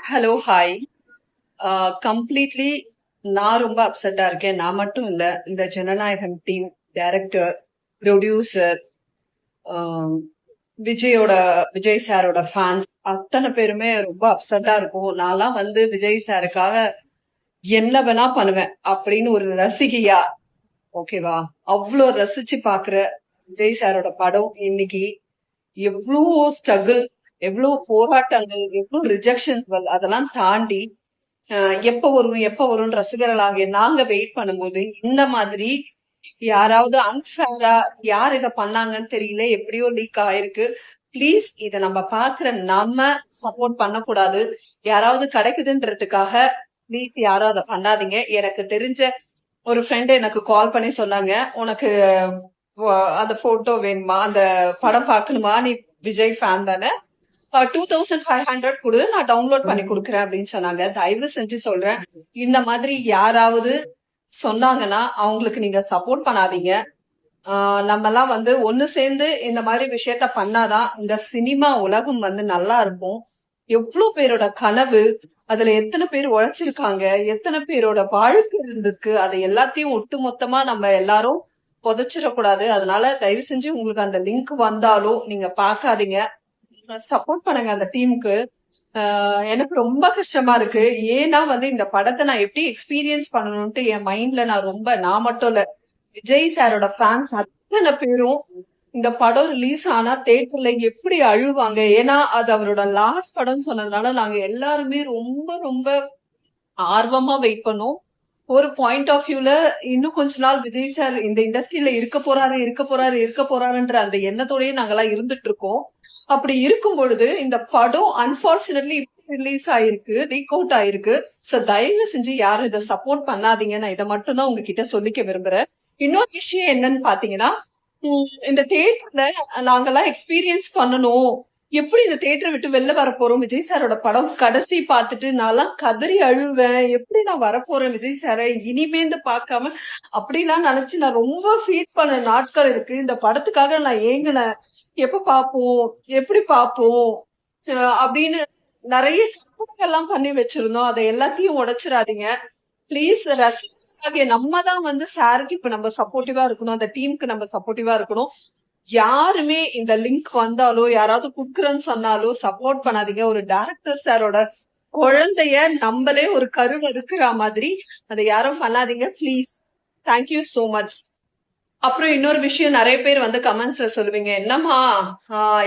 Hello, hi. Completely நான் ரொம்ப அப்செட்டா இருக்கேன். நான் மட்டும் இல்ல. இந்த ஜனநாயகன் டீம், டைரக்டர், ப்ரொடியூசர், விஜயோட விஜய் சாரோட ஃபேன்ஸ் அத்தனை பேருமே ரொம்ப அப்செட்டா இருக்கும். நான்லாம் வந்து விஜய் சாருக்காக என்ன வேணா பண்ணுவேன் அப்படின்னு ஒரு ரசிகையா, ஓகேவா? அவ்வளோ ரசிச்சு பாக்குற விஜய் சாரோட படம் இன்னைக்கு எவ்வளோ ஸ்ட்ரகிள், எவ்வளோ போராட்டங்கள், எவ்வளோ ரிஜெக்ஷன்ஸ் அதெல்லாம் தாண்டி எப்ப வரும் எப்ப வரும் ரசிகர்களாகிய நாங்க வெயிட் பண்ணும்போது இந்த மாதிரி யாராவது அன்ஃபேரா யார் இத பண்ணாங்கன்னு தெரியல, எப்படியோ லீக் ஆயிருக்கு. ப்ளீஸ் இத நம்ம பாக்குற நம்ம சப்போர்ட் பண்ணக்கூடாது. யாராவது கிடைக்குதுன்றதுக்காக ப்ளீஸ் யாரும் அதை பண்ணாதீங்க. எனக்கு தெரிஞ்ச ஒரு ஃப்ரெண்ட் எனக்கு கால் பண்ணி சொன்னாங்க, உனக்கு அந்த போட்டோ வேணுமா, அந்த படம் பார்க்கணுமா, நீ விஜய் ஃபேன் தானே, 2500 கொடு, நான் டவுன்லோட் பண்ணி கொடுக்குறேன் அப்படின்னு சொன்னாங்க. தயவு செஞ்சு சொல்றேன், இந்த மாதிரி யாராவது சொன்னாங்கன்னா அவங்களுக்கு நீங்க சப்போர்ட் பண்ணாதீங்க. நம்ம எல்லாம் வந்து ஒண்ணு சேர்ந்து இந்த மாதிரி விஷயத்த பண்ணாதான் இந்த சினிமா உலகம் வந்து நல்லா இருக்கும். எவ்வளவு பேரோட கனவு, அதுல எத்தனை பேர் உழைச்சிருக்காங்க, எத்தனை பேரோட வாழ்க்கை இருந்திருக்கு, அதை எல்லாத்தையும் ஒட்டு மொத்தமா நம்ம எல்லாரும் புதைச்சிடக்கூடாது. அதனால தயவு செஞ்சு உங்களுக்கு அந்த லிங்க் வந்தாலும் நீங்க பாக்காதீங்க, சப்போர்ட் பண்ணுங்க அந்த டீமுக்கு. எனக்கு ரொம்ப கஷ்டமா இருக்கு. ஏன்னா வந்து இந்த படத்தை நான் எப்படி எக்ஸ்பீரியன்ஸ் பண்ணணும்ட்டு என் மைண்ட்ல நான் மட்டும் இல்ல, விஜய் சாரோட ஃபேன்ஸ் அத்தனை பேரும் இந்த படம் ரிலீஸ் ஆனா தியேட்டர்ல எப்படி அழுவாங்க. ஏன்னா அது அவரோட லாஸ்ட் படம் சொன்னதுனால நாங்க எல்லாருமே ரொம்ப ரொம்ப ஆர்வமா வெயிட் பண்ணோம். ஒரு பாயிண்ட் ஆஃப் வியூல இன்னும் கொஞ்ச நாள் விஜய் சார் இந்த இண்டஸ்ட்ரியில இருக்க போறாருன்ற அந்த எண்ணத்தோடயே நாங்கெல்லாம் இருந்துட்டு இருக்கோம். அப்படி இருக்கும் பொழுது இந்த படம் அன்பார்ச்சுனேட்லி ரிலீஸ் ஆயிருக்கு, லீக் அவுட் ஆயிருக்கு. சோ தயவு செஞ்சு யாரும் இதை சப்போர்ட் பண்ணாதீங்க. நான் இதை மட்டும் தான் உங்ககிட்ட சொல்லிக்க விரும்புறேன். இன்னொரு விஷயம் என்னன்னு பாத்தீங்கன்னா, இந்த தியேட்டர்ல நாங்கெல்லாம் எக்ஸ்பீரியன்ஸ் பண்ணணும். எப்படி இந்த தியேட்டரை விட்டு வெளில வரப்போறோம், விஜய் சாரோட படம் கடைசி பார்த்துட்டு நான்லாம் கதறி அழுவேன். எப்படி நான் வரப்போறேன் விஜய் சாரை இனிமேந்து பார்க்காம, அப்படிலாம் நினைச்சு நான் ரொம்ப ஃபீல் பண்ண நாட்கள் இருக்கு. இந்த படத்துக்காக நான் ஏங்கினேன். எப்ப பாப்போம், எப்படி பாப்போம் அப்படின்னு நிறைய கற்பனைகள்லாம் பண்ணி வச்சிருந்தோம். அதை எல்லாத்தையும் உடைச்சிடாதீங்க பிளீஸ். ரசிகர்களாகிய நம்ம தான் வந்து சாருக்கு இப்ப நம்ம சப்போர்ட்டிவா இருக்கணும், அந்த டீமுக்கு நம்ம சப்போர்ட்டிவா இருக்கணும். யாருமே இந்த லிங்க் வந்தாலோ யாராவது குடுக்குறேன்னு சொன்னாலோ சப்போர்ட் பண்ணாதீங்க. ஒரு டைரக்டர் சாரோட குழந்தைய நம்மளே ஒரு கருவை இருக்கிற மாதிரி அதை யாரும் பண்ணாதீங்க ப்ளீஸ். Thank you so much. அப்புறம் இன்னொரு விஷயம், நிறைய பேர் வந்து கமெண்ட்ஸ்ல சொல்லுவீங்க, என்னம்மா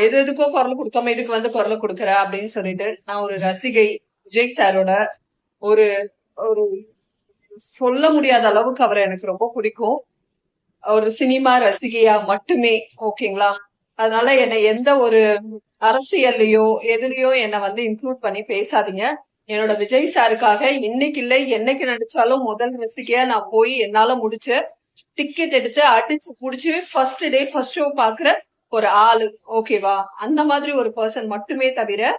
எதுக்கோ குரல் கொடுக்காம இதுக்கு வந்து குரல் கொடுக்குற அப்படின்னு சொல்லிட்டு. நான் ஒரு ரசிகை, விஜய் சாரோட ஒரு ஒரு சொல்ல முடியாத அளவுக்கு அவரை எனக்கு ரொம்ப பிடிக்கும். ஒரு சினிமா ரசிகையா மட்டுமே, ஓகேங்களா? அதனால என்னை எந்த ஒரு அரசியல்லையோ எதுலயோ என்னை வந்து இன்க்ளூட் பண்ணி பேசாதீங்க. என்னோட விஜய் சாருக்காக இன்னைக்கு இல்லை என்னைக்கு நடிச்சாலும் முதல் ரசிகையா நான் போய் என்னால முடிச்ச டிக்கெட் எடுத்து அடிச்சு புடிச்சு ஃபர்ஸ்ட் டே ஃபர்ஸ்ட் ஷோ பாக்குற ஒரு ஆளு, ஓகேவா? அந்த மாதிரி ஒரு பர்சன் மட்டுமே தவிர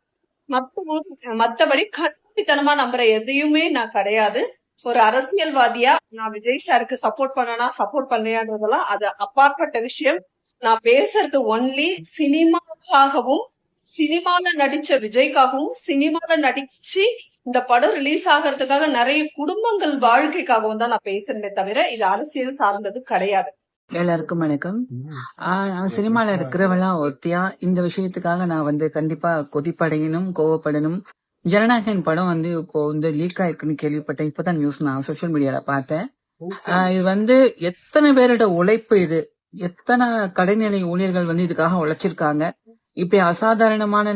மத்தபடி கண்டித்தனமா நம்புற எதையுமே நான் கிடையாது. ஒரு அரசியல்வாதியா நான் விஜய் சாருக்கு சப்போர்ட் பண்ணனா சப்போர்ட் பண்ணலையான்றதெல்லாம் அது அப்பாற்பட்ட விஷயம். நான் பேசுறது ஒன்லி சினிமாக்காகவும், சினிமால நடிச்ச விஜய்க்காகவும், சினிமால நடிச்சு இந்த படம் ரிலீஸ் ஆகிறதுக்காக நிறைய குடும்பங்கள் வாழ்க்கைக்காகவும் தான் நான் பேசுறேனே தவிர இது அரசியல் சார்ந்தது கிடையாது. எல்லாருக்கும் வணக்கம். சினிமால இருக்கிறவெல்லாம் ஒத்தியா இந்த விஷயத்துக்காக நான் வந்து கண்டிப்பா கொதிப்படையணும், கோவப்படணும். ஜனநாயகன் படம் வந்து இப்போ வந்து லீக் ஆயிருக்குன்னு கேள்விப்பட்டேன். இப்பதான் நியூஸ் நான் சோசியல் மீடியால பார்த்தேன். இது வந்து எத்தனை பேரோட உழைப்பு, இது எத்தனை கடைநிலை ஊழியர்கள் வந்து இதுக்காக உழைச்சிருக்காங்க. இப்ப அசாதாரணமான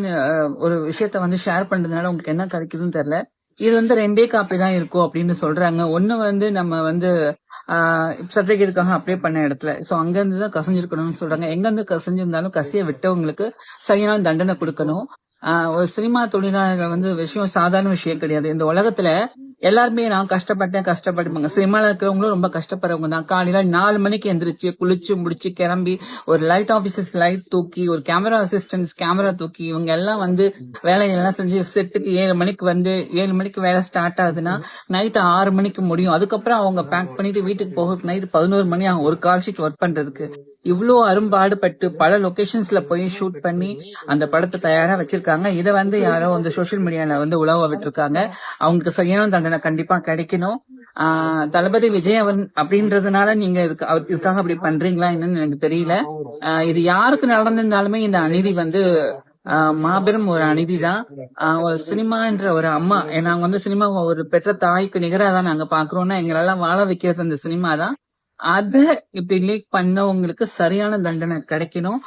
ஒரு விஷயத்த வந்து ஷேர் பண்றதுனால உங்களுக்கு என்ன கிடைக்குதுன்னு தெரியல. இது வந்து 2 காப்பி தான் இருக்கும் அப்படின்னு சொல்றாங்க. ஒண்ணு வந்து நம்ம வந்து சர்டிபிகேட்டுக்காக அப்ளை பண்ண இடத்துல, சோ அங்க இருந்துதான் கசஞ்சிருக்கணும்னு சொல்றாங்க. எங்க இருந்து கசஞ்சிருந்தாலும் கசிய விட்டவங்களுக்கு சரியான தண்டனை கொடுக்கணும். ஒரு சினிமா தொழிலாளர்கள் வந்து விஷயம் சாதாரண விஷயம் கிடையாது. இந்த உலகத்துல எல்லாருமே நான் கஷ்டப்படுவாங்க. சினிமால இருக்கிறவங்களும் ரொம்ப கஷ்டப்படுறவங்க தான். காலையில 4 மணிக்கு எந்திரிச்சு குளிச்சு முடிச்சு கிளம்பி ஒரு லைட் ஆபீசர்ஸ் லைட் தூக்கி, ஒரு கேமரா அசிஸ்டன்ஸ் கேமரா தூக்கி, இவங்க எல்லாம் வந்து வேலையெல்லாம் செஞ்சு செட்டுக்கு 7 மணிக்கு வந்து 7 மணிக்கு வேலை ஸ்டார்ட் ஆகுதுன்னா நைட் 6 மணிக்கு முடியும். அதுக்கப்புறம் அவங்க பேக் பண்ணிட்டு வீட்டுக்கு போக நைட் 11 மணி ஆகும் ஒரு கால் ஷீட் ஒர்க் பண்றதுக்கு. இவ்வளவு அரும்பாடுபட்டு பல லொகேஷன்ஸ்ல போய் ஷூட் பண்ணி அந்த படத்தை தயாரா வச்சிருக்காங்க. இதை வந்து யாரோ வந்து சோசியல் மீடியால வந்து உலவ விட்டுருக்காங்க. அவங்களுக்கு சரியான தண்டனை கண்டிப்பா கிடைக்கணும். தளபதி விஜய் அப்படின்றதுனால நீங்க இதுக்காக அப்படி பண்றீங்களா என்னன்னு எனக்கு தெரியல. இது யாருக்கு நடந்திருந்தாலுமே இந்த அநீதி வந்து மாபெரும் ஒரு அநீதிதான். ஒரு சினிமா என்ற ஒரு அம்மா, நாங்க வந்து சினிமா ஒரு பெற்ற தாய்க்கு நிகரா தான் நாங்க பாக்குறோம்னா எங்களெல்லாம் வாழ வைக்கிறது அந்த சினிமா தான். அத இப்படி லீக் பண்ணவங்களுக்கு சரியான தண்டனை கிடைக்கணும்.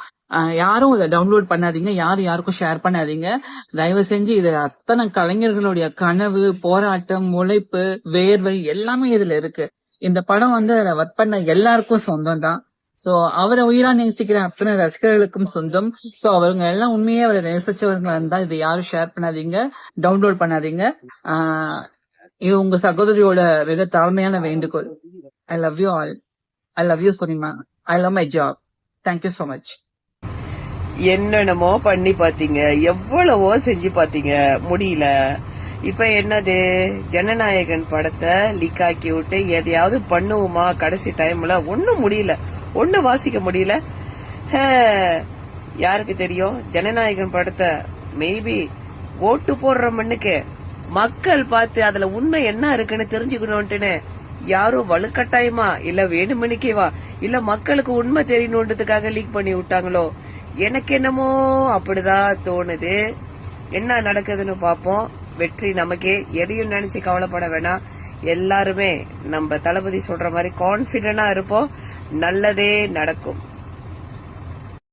யாரும் இதை டவுன்லோட் பண்ணாதீங்க, யாருக்கும் ஷேர் பண்ணாதீங்க. தயவு செஞ்சு இது அத்தனை கலைஞர்களுடைய கனவு, போராட்டம், உழைப்பு, வேர்வை எல்லாமே இதுல இருக்கு. இந்த படம் வந்து அதை ஒர்க் பண்ண எல்லாருக்கும் சொந்தம் தான். சோ அவரை உயிரா நேசிக்கிற அத்தனை ரசிகர்களுக்கும் சொந்தம். சோ அவங்க எல்லாம் உண்மையே அவரை நேசிச்சவர்களா இருந்தா இதை யாரும் ஷேர் பண்ணாதீங்க, டவுன்லோட் பண்ணாதீங்க. இது உங்க சகோதரியோட மிக தாழ்மையான வேண்டுகோள். I love you all. I love you, Sunima. I love my job. Thank you so much. என்னென்னமோ பண்ணி பாத்தீங்க, எவ்வளவோ செஞ்சு பாத்தீங்க, முடியல. இப்ப என்னது, ஜனநாயகன் படத்தை லீக் ஆக்கி விட்டு எதையாவது பண்ணுவோமா? கடைசி டைம்ல ஒன்னும் முடியல, ஒன்னும் வாசிக்க முடியல. யாருக்கு தெரியும், ஜனநாயகன் படத்தை மேபி ஓட்டு போடுற மண்ணுக்கு மக்கள் பார்த்து அதுல உண்மை என்ன இருக்குன்னு தெரிஞ்சுக்கணும்ட்டுன்னு யாரும் வலுக்கட்டாயமா இல்ல வேணுமணிக்கேவா இல்ல மக்களுக்கு உண்மை தெரியணுன்றதுக்காக லீக் பண்ணி விட்டாங்களோ? எனக்கு என்னமோ அப்படிதான் தோணுது. என்ன நடக்குதுன்னு பாப்போம். வெற்றி நமக்கே. எதையும் நினைச்சு கவலைப்பட வேணாம். எல்லாருமே நம்ம தளபதி சொல்ற மாதிரி கான்பிடண்டா இருப்போம். நல்லதே நடக்கும்.